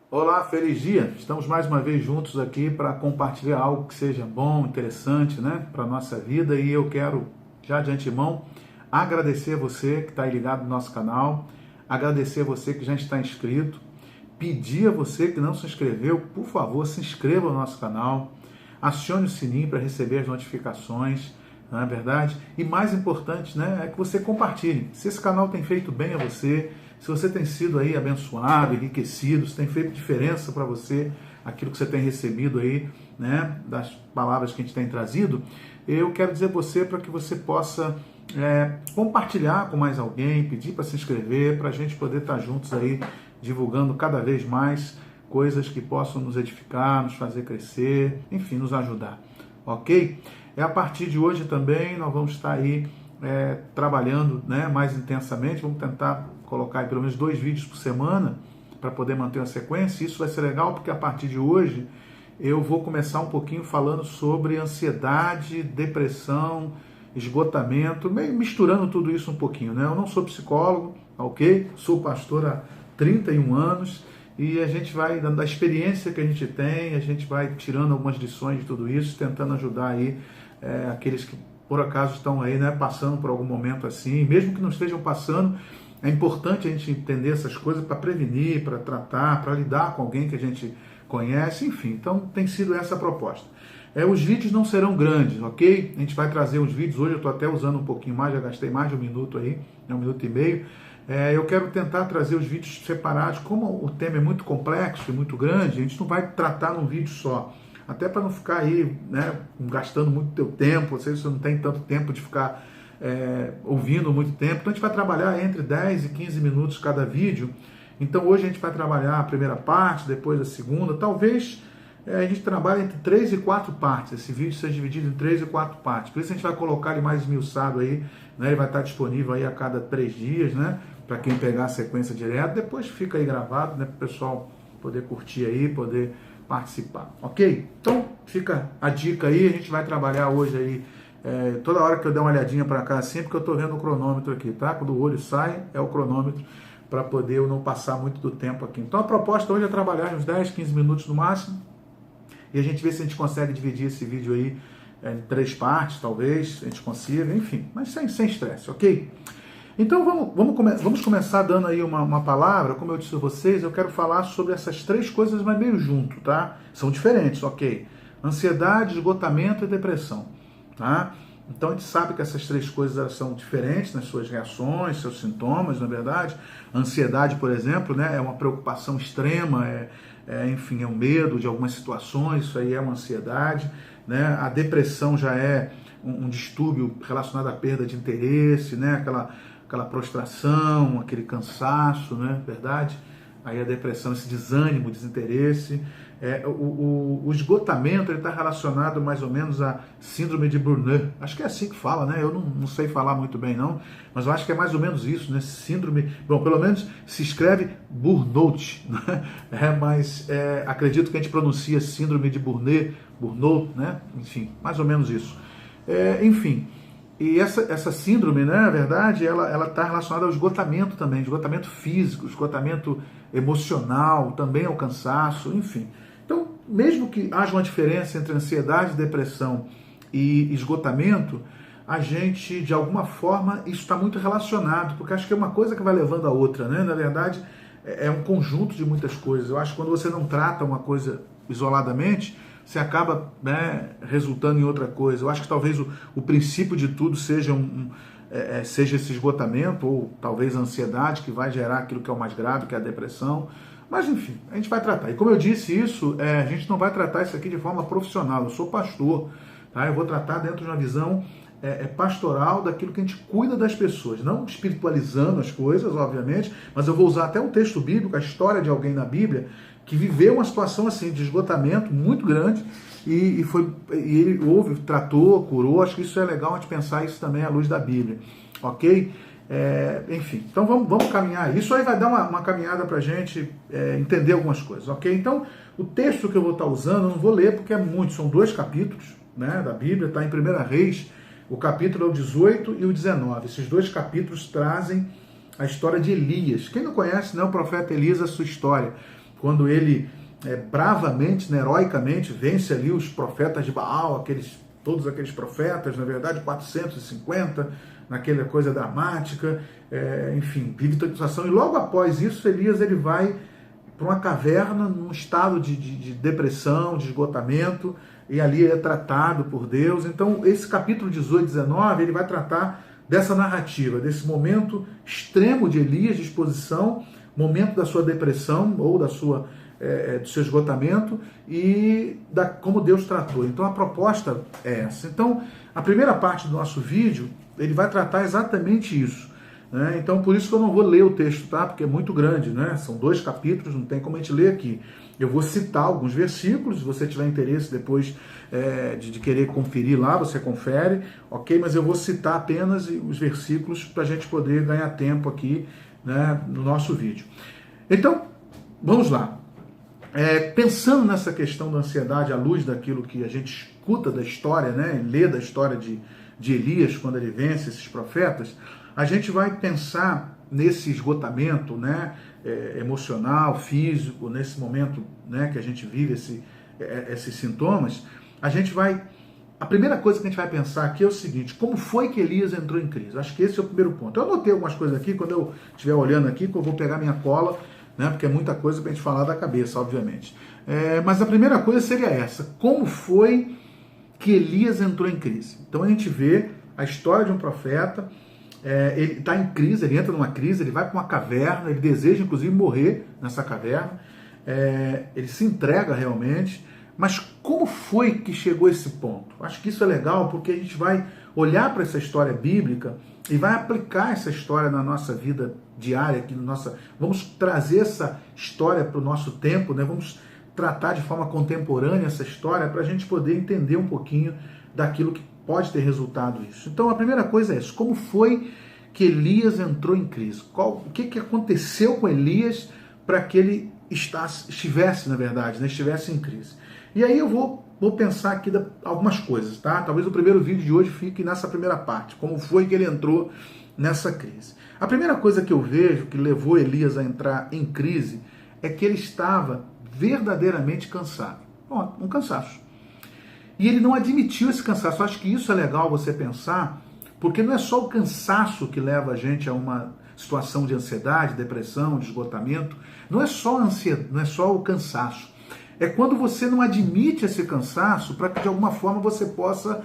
Olá, feliz dia! Estamos mais uma vez juntos aqui para compartilhar algo que seja bom, interessante, né, para a nossa vida. E eu quero, já de antemão, agradecer você que está aí ligado no nosso canal, agradecer você que já está inscrito, pedir a você que não se inscreveu, por favor, se inscreva no nosso canal, acione o sininho para receber as notificações, não é verdade? E mais importante, né, é que você compartilhe. Se esse canal tem feito bem a você, se você tem sido aí abençoado, enriquecido, se tem feito diferença para você, aquilo que você tem recebido aí, né, das palavras que a gente tem trazido, eu quero dizer a você para que você possa compartilhar com mais alguém, pedir para se inscrever, para a gente poder estar juntos aí, divulgando cada vez mais coisas que possam nos edificar, nos fazer crescer, enfim, nos ajudar, ok? A partir de hoje também nós vamos estar aí trabalhando, né, mais intensamente, vamos tentar colocar aí pelo menos 2 vídeos por semana para poder manter uma sequência. Isso vai ser legal porque a partir de hoje eu vou começar um pouquinho falando sobre ansiedade, depressão, esgotamento, meio misturando tudo isso um pouquinho, né? Eu não sou psicólogo, ok? Sou pastor há 31 anos e a gente vai, dando a experiência que a gente tem, a gente vai tirando algumas lições de tudo isso, tentando ajudar aí aqueles que por acaso estão aí, né, passando por algum momento assim, mesmo que não estejam passando. É importante a gente entender essas coisas para prevenir, para tratar, para lidar com alguém que a gente conhece, enfim. Então tem sido essa a proposta. Os vídeos não serão grandes, ok? A gente vai trazer os vídeos, hoje eu estou até usando um pouquinho mais, já gastei mais de 1 minuto aí, 1 minuto e meio. Eu quero tentar trazer os vídeos separados, como o tema é muito complexo e muito grande, a gente não vai tratar num vídeo só. Até para não ficar aí, né, gastando muito teu tempo, você não tem tanto tempo de ficar ouvindo muito tempo. Então a gente vai trabalhar entre 10 e 15 minutos cada vídeo. Então hoje a gente vai trabalhar a primeira parte, depois a segunda. Talvez a gente trabalhe entre 3 e 4 partes. Esse vídeo seja dividido em 3 e 4 partes. Por isso a gente vai colocar ele mais esmiuçado aí, né? Ele vai estar disponível aí a cada 3 dias, né? Para quem pegar a sequência direto. Depois fica aí gravado, né? Para o pessoal poder curtir aí, poder participar, ok? Então fica a dica aí. A gente vai trabalhar hoje aí toda hora que eu der uma olhadinha para cá assim, porque eu estou vendo o cronômetro aqui, tá? Quando o olho sai, é o cronômetro, para poder eu não passar muito do tempo aqui. Então a proposta hoje é trabalhar uns 10, 15 minutos no máximo, e a gente vê se a gente consegue dividir esse vídeo aí em 3 partes, talvez, a gente consiga, enfim, mas sem estresse, ok? Então vamos começar dando aí uma palavra. Como eu disse a vocês, eu quero falar sobre essas 3 coisas, mas meio junto, tá? São diferentes, ok? Ansiedade, esgotamento e depressão. Tá? Então a gente sabe que essas 3 coisas elas são diferentes nas suas reações, seus sintomas, na verdade. A ansiedade, por exemplo, né, é uma preocupação extrema, enfim, é um medo de algumas situações, isso aí é uma ansiedade, né? A depressão já é um distúrbio relacionado à perda de interesse, né? Aquela prostração, aquele cansaço, né? Verdade? Aí a depressão, esse desânimo, desinteresse. O esgotamento está relacionado mais ou menos à síndrome de Burnout. Acho que é assim que fala, né? Eu não sei falar muito bem não, mas eu acho que é mais ou menos isso, né? Síndrome, bom, pelo menos se escreve Burnout, né? Mas acredito que a gente pronuncia síndrome de Burnout, né? Enfim, mais ou menos isso. Enfim, e essa síndrome, né, na verdade, ela está relacionada ao esgotamento também, esgotamento físico, esgotamento emocional, também ao cansaço, enfim. Então, mesmo que haja uma diferença entre ansiedade, depressão e esgotamento, a gente, de alguma forma, isso está muito relacionado, porque acho que é uma coisa que vai levando a outra, né? Na verdade, é um conjunto de muitas coisas. Eu acho que quando você não trata uma coisa isoladamente, você acaba, né, resultando em outra coisa. Eu acho que talvez o princípio de tudo seja seja esse esgotamento, ou talvez a ansiedade, que vai gerar aquilo que é o mais grave, que é a depressão. Mas enfim, a gente vai tratar. E como eu disse isso, a gente não vai tratar isso aqui de forma profissional. Eu sou pastor, tá? Eu vou tratar dentro de uma visão pastoral daquilo que a gente cuida das pessoas, não espiritualizando as coisas, obviamente, mas eu vou usar até um texto bíblico, a história de alguém na Bíblia que viveu uma situação assim de esgotamento muito grande e ele tratou, curou. Acho que isso é legal a gente pensar isso também à luz da Bíblia, ok? Enfim, então vamos caminhar. Isso aí vai dar uma caminhada para a gente entender algumas coisas, ok? Então, o texto que eu vou estar usando, eu não vou ler porque é muito, são 2 capítulos, né, da Bíblia, está em 1 Reis, o capítulo é o 18 e o 19. Esses 2 capítulos trazem a história de Elias. Quem não conhece, né, o profeta Elias, a sua história. quando ele bravamente, né, heroicamente, vence ali os profetas de Baal, todos aqueles profetas, na verdade 450, naquela coisa dramática, enfim, vive toda a situação. E logo após isso, Elias ele vai para uma caverna, num estado de depressão, de esgotamento, e ali é tratado por Deus. Então, esse capítulo 18, 19, ele vai tratar dessa narrativa, desse momento extremo de Elias, de exposição, momento da sua depressão ou do seu esgotamento e como Deus tratou. Então, a proposta é essa. Então, a primeira parte do nosso vídeo, ele vai tratar exatamente isso. Então, por isso que eu não vou ler o texto, tá? Porque é muito grande, né? São 2 capítulos, não tem como a gente ler aqui. Eu vou citar alguns versículos, se você tiver interesse depois de querer conferir lá, você confere, ok? Mas eu vou citar apenas os versículos para a gente poder ganhar tempo aqui, né, no nosso vídeo. Então, vamos lá. Pensando nessa questão da ansiedade à luz daquilo que a gente escuta da história, né, lê da história de Elias, quando ele vence esses profetas, a gente vai pensar nesse esgotamento, né, emocional, físico, nesse momento, né, que a gente vive esses sintomas. A primeira coisa que a gente vai pensar aqui é o seguinte: como foi que Elias entrou em crise? Acho que esse é o primeiro ponto. Eu anotei algumas coisas aqui, quando eu estiver olhando aqui, que eu vou pegar minha cola, né, porque é muita coisa para a gente falar da cabeça, obviamente. Mas a primeira coisa seria essa: como foi que Elias entrou em crise? Então a gente vê a história de um profeta. Ele está em crise, ele entra numa crise, ele vai para uma caverna, ele deseja inclusive morrer nessa caverna, ele se entrega realmente. Mas como foi que chegou a esse ponto? Acho que isso é legal porque a gente vai olhar para essa história bíblica e vai aplicar essa história na nossa vida diária, vamos trazer essa história para o nosso tempo, né? Vamos tratar de forma contemporânea essa história para a gente poder entender um pouquinho daquilo que pode ter resultado isso. Então a primeira coisa é isso: como foi que Elias entrou em crise? O que aconteceu com Elias para que ele estivesse, na verdade, né, estivesse em crise? E aí eu vou pensar aqui algumas coisas, tá? Talvez o primeiro vídeo de hoje fique nessa primeira parte: como foi que ele entrou nessa crise. A primeira coisa que eu vejo que levou Elias a entrar em crise é que ele estava verdadeiramente cansado. Bom, um cansaço. E ele não admitiu esse cansaço. Eu acho que isso é legal você pensar, porque não é só o cansaço que leva a gente a uma situação de ansiedade, depressão, de esgotamento. Não é só o cansaço. É quando você não admite esse cansaço para que de alguma forma você possa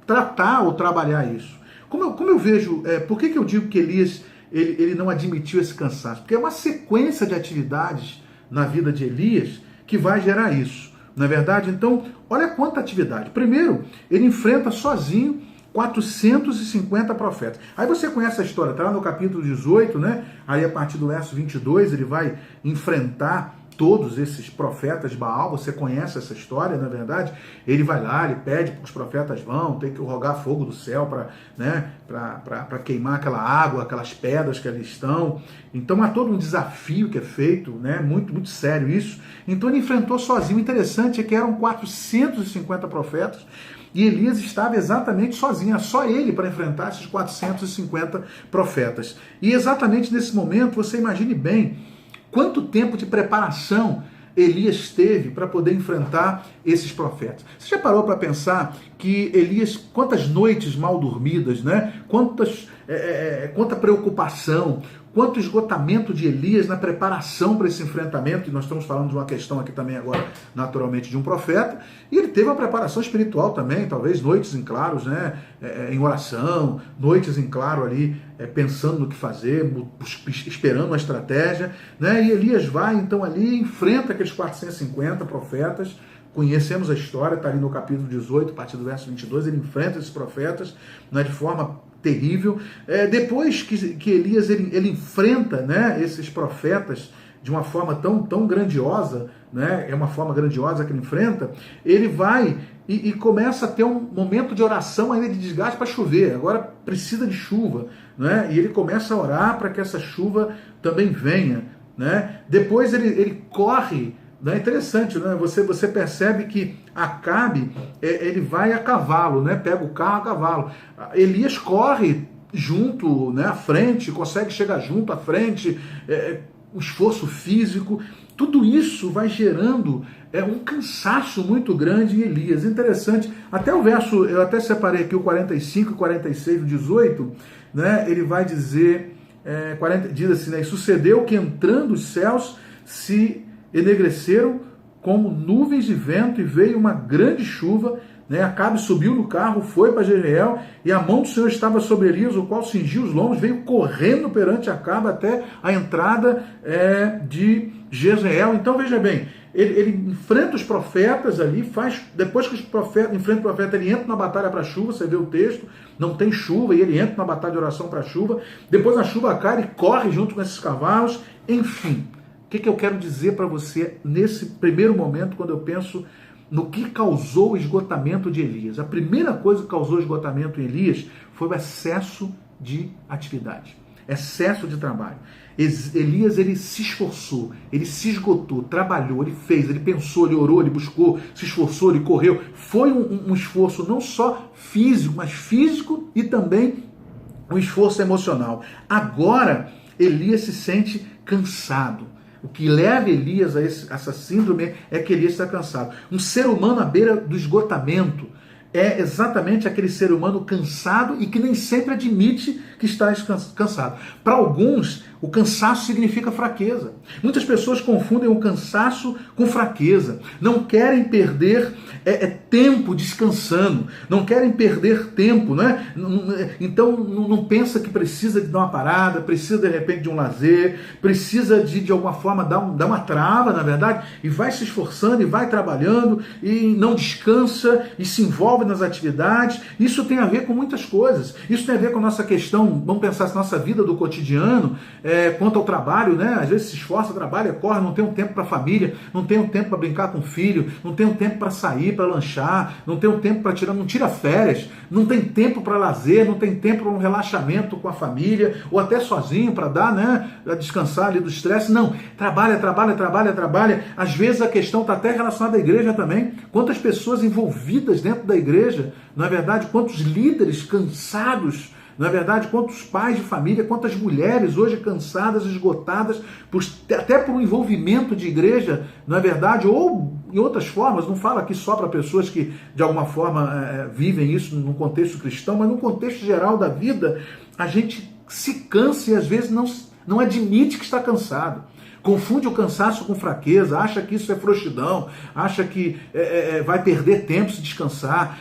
tratar ou trabalhar isso. Como eu vejo, por que eu digo que Elias ele não admitiu esse cansaço? Porque é uma sequência de atividades na vida de Elias que vai gerar isso. Não é verdade? Então, olha quanta atividade. Primeiro, ele enfrenta sozinho 450 profetas. Aí você conhece a história, está lá no capítulo 18, né? Aí a partir do verso 22 ele vai enfrentar todos esses profetas de Baal. Você conhece essa história, na verdade? Ele vai lá, ele pede para os profetas tem que rogar fogo do céu para queimar aquela água, aquelas pedras que ali estão. Então há todo um desafio que é feito, né? Muito, muito sério isso. Então ele enfrentou sozinho. O interessante é que eram 450 profetas e Elias estava exatamente sozinho, era só ele para enfrentar esses 450 profetas. E exatamente nesse momento, você imagine bem quanto tempo de preparação Elias teve para poder enfrentar esses profetas. Você já parou para pensar que Elias, quantas noites mal dormidas, né? Quanta preocupação, quanto esgotamento de Elias na preparação para esse enfrentamento, e nós estamos falando de uma questão aqui também agora, naturalmente, de um profeta, e ele teve uma preparação espiritual também, talvez noites em claros, né, em oração, noites em claro ali, pensando no que fazer, esperando uma estratégia, né, e Elias vai então ali e enfrenta aqueles 450 profetas. Conhecemos a história, está ali no capítulo 18, a partir do verso 22, ele enfrenta esses profetas, né, de forma terrível. Depois que Elias ele enfrenta, né, esses profetas de uma forma tão grandiosa, né, é uma forma grandiosa que ele enfrenta, ele vai e começa a ter um momento de oração ainda de desgaste para chover. Agora precisa de chuva, né, e ele começa a orar para que essa chuva também venha, né. Depois ele corre. É interessante, né? Você percebe que Acabe, ele vai a cavalo, né? Pega o carro a cavalo. Elias corre junto, né, à frente, consegue chegar junto à frente, um esforço físico, tudo isso vai gerando um cansaço muito grande em Elias. Interessante, até o verso, eu até separei aqui o 45 e 46 do 18, né, ele vai dizer, diz assim, né, e sucedeu que entrando os céus se enegreceram como nuvens de vento e veio uma grande chuva, né? Acabe subiu no carro, foi para Jezreel e a mão do Senhor estava sobre Elias, o qual cingiu os lombos, veio correndo perante Acabe até a entrada de Jezreel. Então veja bem, ele enfrenta os profetas ali, depois que os profetas enfrenta o profeta, ele entra na batalha para a chuva, você vê o texto, não tem chuva, e ele entra na batalha de oração para a chuva, depois a chuva cai, ele corre junto com esses cavalos, enfim. O que eu quero dizer para você nesse primeiro momento, quando eu penso no que causou o esgotamento de Elias? A primeira coisa que causou o esgotamento em Elias foi o excesso de atividade, excesso de trabalho. Elias, ele se esforçou, ele se esgotou, trabalhou, ele fez, ele pensou, ele orou, ele buscou, se esforçou, ele correu. Foi um esforço não só físico, mas físico e também um esforço emocional. Agora, Elias se sente cansado. O que leva Elias a essa síndrome é que Elias está cansado. Um ser humano à beira do esgotamento é exatamente aquele ser humano cansado e que nem sempre admite que está cansado. Para alguns, o cansaço significa fraqueza. Muitas pessoas confundem o cansaço com fraqueza. Não querem perder tempo descansando. Não querem perder tempo, né? Então não pensa que precisa de dar uma parada, precisa de repente de um lazer, precisa de alguma forma dar uma trava, na verdade, e vai se esforçando e vai trabalhando e não descansa e se envolve nas atividades. Isso tem a ver com muitas coisas. Isso tem a ver com a nossa questão, vamos pensar na nossa vida do cotidiano, quanto ao trabalho, né? Às vezes se esforça, trabalha, corre, não tem um tempo para a família, não tem um tempo para brincar com o filho, não tem um tempo para sair, para lanchar, não tem um tempo para não tira férias, não tem tempo para lazer, não tem tempo para um relaxamento com a família, ou até sozinho para dar, né? Para descansar ali do estresse. Não, trabalha. Às vezes a questão está até relacionada à igreja também. Quantas pessoas envolvidas dentro da igreja, não é verdade? Quantos líderes cansados, não é verdade? Quantos pais de família, quantas mulheres hoje cansadas, esgotadas, até por um envolvimento de igreja, não é verdade? Ou em outras formas, não falo aqui só para pessoas que de alguma forma vivem isso no contexto cristão, mas no contexto geral da vida, a gente se cansa e às vezes não admite que está cansado. Confunde o cansaço com fraqueza, acha que isso é frouxidão, acha que vai perder tempo se descansar,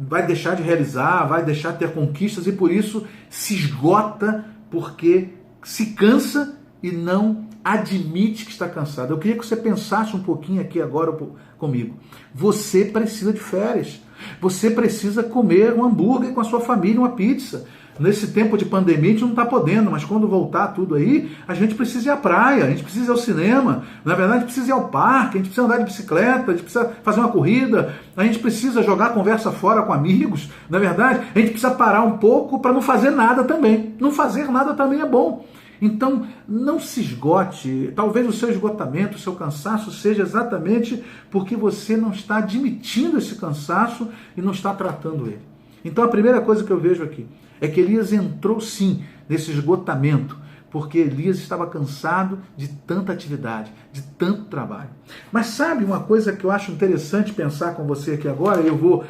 vai deixar de realizar, vai deixar de ter conquistas e por isso se esgota porque se cansa e não admite que está cansado. Eu queria que você pensasse um pouquinho aqui agora comigo. Você precisa de férias. Você precisa comer um hambúrguer com a sua família, uma pizza. Nesse tempo de pandemia a gente não está podendo, mas quando voltar tudo aí, a gente precisa ir à praia, a gente precisa ir ao cinema, na verdade a gente precisa ir ao parque, a gente precisa andar de bicicleta, a gente precisa fazer uma corrida, a gente precisa jogar a conversa fora com amigos, na verdade a gente precisa parar um pouco para não fazer nada também. Não fazer nada também é bom. Então, não se esgote. Talvez o seu esgotamento, o seu cansaço seja exatamente porque você não está admitindo esse cansaço e não está tratando ele. Então, a primeira coisa que eu vejo aqui é que Elias entrou sim nesse esgotamento, porque Elias estava cansado de tanta atividade, de tanto trabalho. Mas sabe uma coisa que eu acho interessante pensar com você aqui agora? Eu vou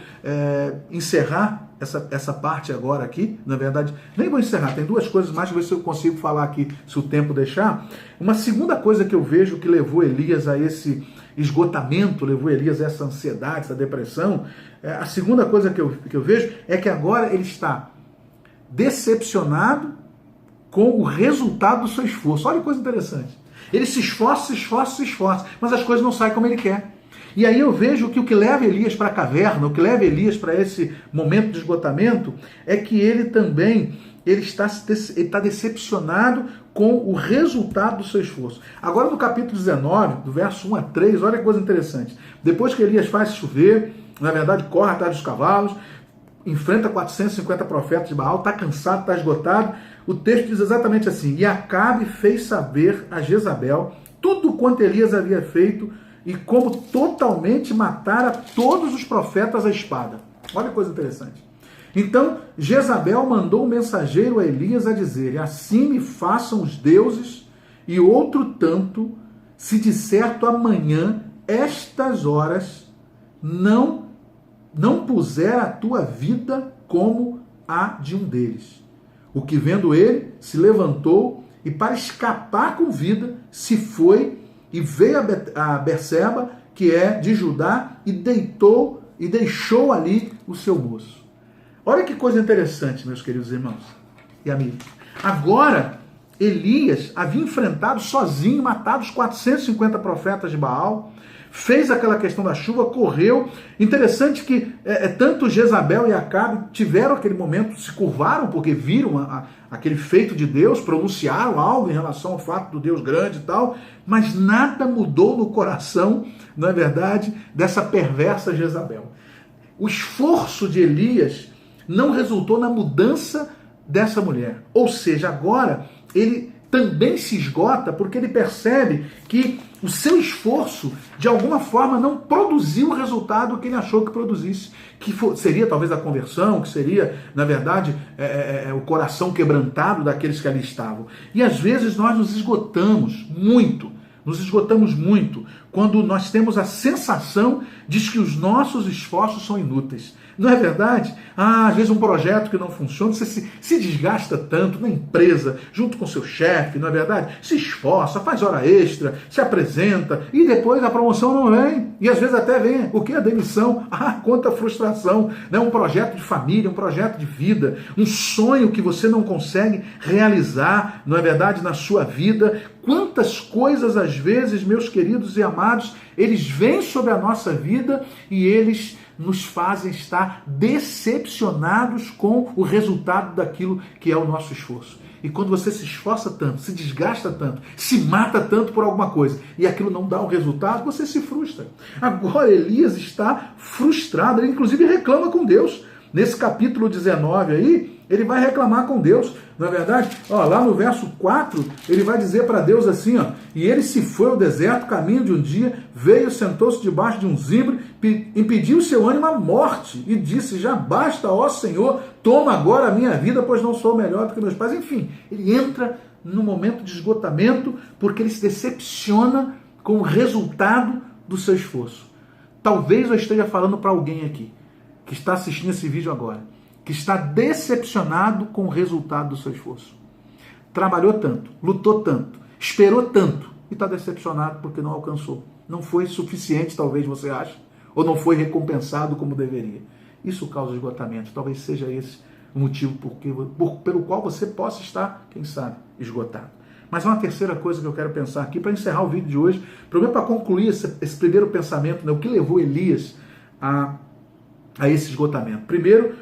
encerrar essa parte agora aqui, na verdade, nem vou encerrar, tem duas coisas mais, ver se eu consigo falar aqui, se o tempo deixar. Uma segunda coisa que eu vejo que levou Elias a esse esgotamento, levou Elias a essa ansiedade, essa depressão, a segunda coisa que eu vejo é que agora ele está decepcionado com o resultado do seu esforço. Olha que coisa interessante. Ele se esforça, mas as coisas não saem como ele quer. E aí eu vejo que o que leva Elias para a caverna, o que leva Elias para esse momento de esgotamento, é que ele também está decepcionado com o resultado do seu esforço. Agora no capítulo 19, do verso 1 a 3, olha que coisa interessante. Depois que Elias faz chover, na verdade corre atrás dos cavalos, enfrenta 450 profetas de Baal, está cansado, está esgotado, o texto diz exatamente assim: e Acabe fez saber a Jezabel tudo quanto Elias havia feito e como totalmente matara todos os profetas à espada. Olha que coisa interessante. Então, Jezabel mandou um mensageiro a Elias a dizer: assim me façam os deuses e outro tanto, se de certo amanhã, estas horas, não puser a tua vida como a de um deles. O que vendo ele, se levantou e para escapar com vida, se foi e veio a Berseba, que é de Judá, e deixou ali o seu moço. Olha que coisa interessante, meus queridos irmãos e amigos. Agora, Elias havia enfrentado sozinho, matado os 450 profetas de Baal, fez aquela questão da chuva, correu. Interessante que tanto Jezabel e Acabe tiveram aquele momento, se curvaram porque viram aquele feito de Deus, pronunciaram algo em relação ao fato do Deus grande e tal, mas nada mudou no coração, não é verdade, dessa perversa Jezabel. O esforço de Elias não resultou na mudança dessa mulher. Ou seja, agora ele também se esgota porque ele percebe que o seu esforço, de alguma forma, não produziu o resultado que ele achou que produzisse. Que seria talvez a conversão, que seria, na verdade, o coração quebrantado daqueles que ali estavam. E às vezes nós nos esgotamos muito quando nós temos a sensação de que os nossos esforços são inúteis. Não é verdade? Às vezes um projeto que não funciona, você se desgasta tanto na empresa, junto com seu chefe, não é verdade? Se esforça, faz hora extra, se apresenta e depois a promoção não vem. E às vezes até vem o que? A demissão. Quanta frustração. Né? Um projeto de família, um projeto de vida, um sonho que você não consegue realizar, não é verdade, na sua vida. Quantas coisas, às vezes, meus queridos e amados, eles vêm sobre a nossa vida e eles nos fazem estar decepcionados com o resultado daquilo que é o nosso esforço. E quando você se esforça tanto, se desgasta tanto, se mata tanto por alguma coisa e aquilo não dá um resultado, você se frustra. Agora Elias está frustrado, ele inclusive reclama com Deus. Nesse capítulo 19 aí, ele vai reclamar com Deus, não é verdade? Lá no verso 4, ele vai dizer para Deus assim, e ele se foi ao deserto, caminho de um dia, veio, sentou-se debaixo de um zimbro, impediu seu ânimo à morte, e disse, já basta, ó Senhor, toma agora a minha vida, pois não sou melhor do que meus pais. Enfim, ele entra num momento de esgotamento, porque ele se decepciona com o resultado do seu esforço. Talvez eu esteja falando para alguém aqui, que está assistindo esse vídeo agora, que está decepcionado com o resultado do seu esforço. Trabalhou tanto, lutou tanto, esperou tanto e está decepcionado porque não alcançou. Não foi suficiente, talvez você ache, ou não foi recompensado como deveria. Isso causa esgotamento. Talvez seja esse o motivo pelo qual você possa estar, quem sabe, esgotado. Mas uma terceira coisa que eu quero pensar aqui, para encerrar o vídeo de hoje, para concluir esse primeiro pensamento, né, o que levou Elias a esse esgotamento. Primeiro,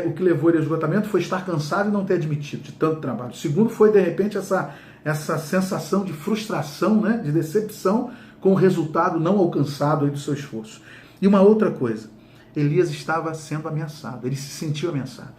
o que levou ele ao esgotamento foi estar cansado e não ter admitido de tanto trabalho. Segundo, foi de repente essa sensação de frustração, né, de decepção com o resultado não alcançado aí do seu esforço. E uma outra coisa, Elias estava sendo ameaçado, ele se sentiu ameaçado.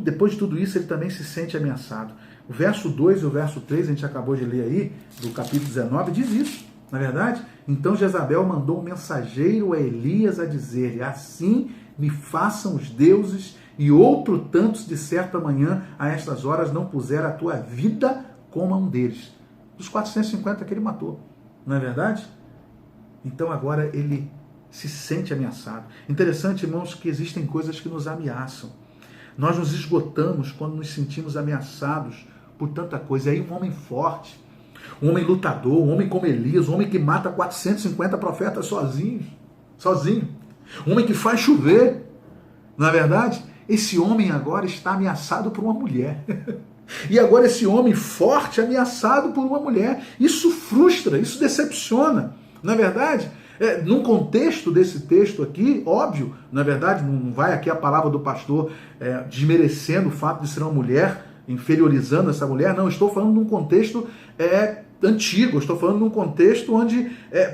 Depois de tudo isso, ele também se sente ameaçado. O verso 2 e o verso 3, a gente acabou de ler aí, do capítulo 19, diz isso, na verdade. Então Jezabel mandou um mensageiro a Elias a dizer-lhe, assim me façam os deuses, e outro tantos de certa manhã, a estas horas, não puser a tua vida como a um deles. Dos 450 que ele matou, não é verdade? Então agora ele se sente ameaçado. Interessante, irmãos, que existem coisas que nos ameaçam. Nós nos esgotamos quando nos sentimos ameaçados por tanta coisa. E aí um homem forte, um homem lutador, um homem como Elias, um homem que mata 450 profetas sozinho. Um homem que faz chover, não é verdade? Esse homem agora está ameaçado por uma mulher. E agora esse homem forte ameaçado por uma mulher. Isso frustra, isso decepciona, não é verdade? Num contexto desse texto aqui, óbvio, na verdade, não vai aqui a palavra do pastor desmerecendo o fato de ser uma mulher, inferiorizando essa mulher, não, estou falando num contexto antigo, estou falando num contexto onde,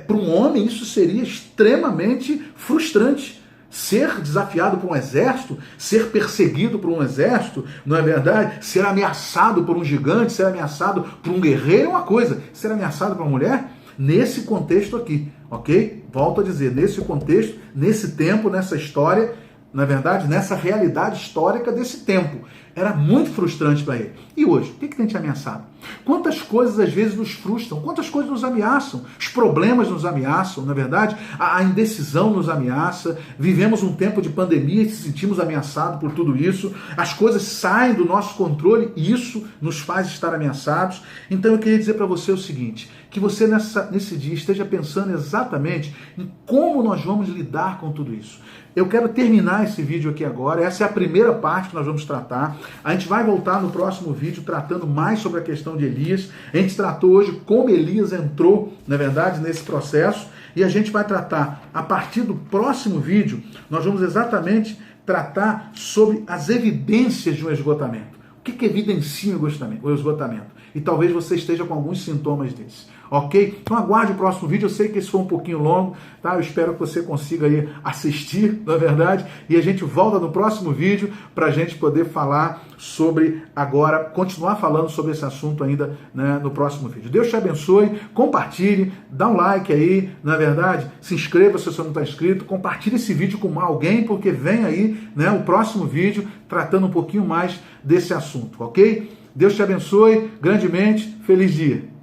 para um homem, isso seria extremamente frustrante. Ser desafiado por um exército, ser perseguido por um exército, não é verdade? Ser ameaçado por um gigante, ser ameaçado por um guerreiro é uma coisa, ser ameaçado por uma mulher, nesse contexto aqui, ok? Volto a dizer, nesse contexto, nesse tempo, nessa história, na verdade, nessa realidade histórica desse tempo. Era muito frustrante para ele. E hoje, o que tem te ameaçado? Quantas coisas às vezes nos frustram, quantas coisas nos ameaçam, os problemas nos ameaçam, na verdade, a indecisão nos ameaça, vivemos um tempo de pandemia e se sentimos ameaçados por tudo isso, as coisas saem do nosso controle e isso nos faz estar ameaçados. Então eu queria dizer para você o seguinte, que você nesse dia esteja pensando exatamente em como nós vamos lidar com tudo isso. Eu quero terminar esse vídeo aqui agora, essa é a primeira parte que nós vamos tratar. A gente vai voltar no próximo vídeo tratando mais sobre a questão de Elias. A gente tratou hoje como Elias entrou, na verdade, nesse processo. E a gente vai tratar, a partir do próximo vídeo, nós vamos exatamente tratar sobre as evidências de um esgotamento. O que evidencia o esgotamento? E talvez você esteja com alguns sintomas desse. Ok? Então aguarde o próximo vídeo. Eu sei que esse foi um pouquinho longo, tá? Eu espero que você consiga aí assistir, na verdade. E a gente volta no próximo vídeo para a gente poder falar sobre agora, continuar falando sobre esse assunto ainda, né, no próximo vídeo. Deus te abençoe, compartilhe, dá um like aí, na verdade, se inscreva se você não está inscrito, compartilhe esse vídeo com alguém, porque vem aí, né, o próximo vídeo tratando um pouquinho mais desse assunto, ok? Deus te abençoe grandemente, feliz dia!